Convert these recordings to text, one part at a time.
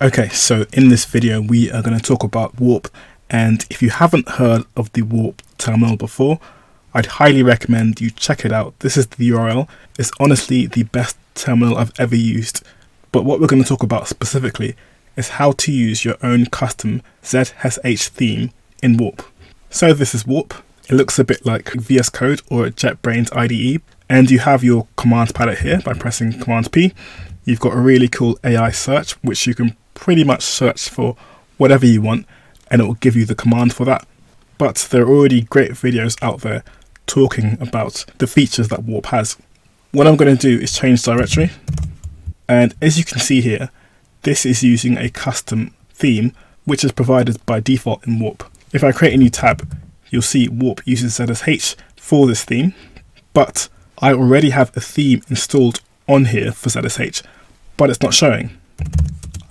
Okay, so in this video we are going to talk about Warp, and if you haven't heard of the Warp terminal before, I'd highly recommend you check it out. This is the URL. It's honestly the best terminal I've ever used. But what we're going to talk about specifically is how to use your own custom ZSH theme in Warp. So this is Warp. It looks a bit like VS Code or JetBrains IDE, and you have your commands palette here by pressing Command P. You've got a really cool AI search, which you can pretty much search for whatever you want, and it will give you the command for that. But there are already great videos out there talking about the features that Warp has. What I'm going to do is change directory, and as you can see here, this is using a custom theme which is provided by default in Warp. If I create a new tab, you'll see Warp uses ZSH for this theme, but I already have a theme installed on here for ZSH, but it's not showing.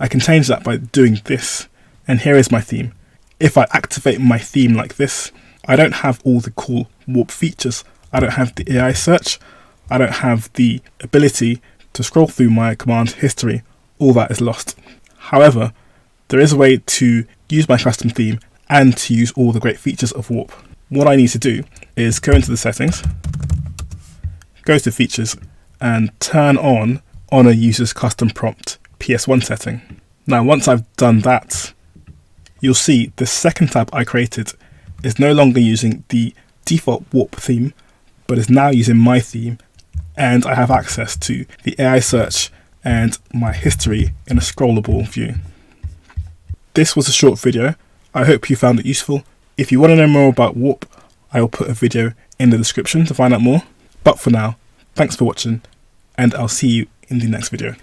I can change that by doing this, and here is my theme. If I activate my theme like this, I don't have all the cool Warp features. I don't have the AI search. I don't have the ability to scroll through my command history. All that is lost. However, there is a way to use my custom theme and to use all the great features of Warp. What I need to do is go into the settings, go to features, and turn on a user's custom prompt PS1 setting. Now, once I've done that, you'll see the second tab I created is no longer using the default Warp theme, but is now using my theme, and I have access to the AI search and my history in a scrollable view. This was a short video. I hope you found it useful. If you want to know more about Warp, I will put a video in the description to find out more. But for now, thanks for watching, and I'll see you in the next video.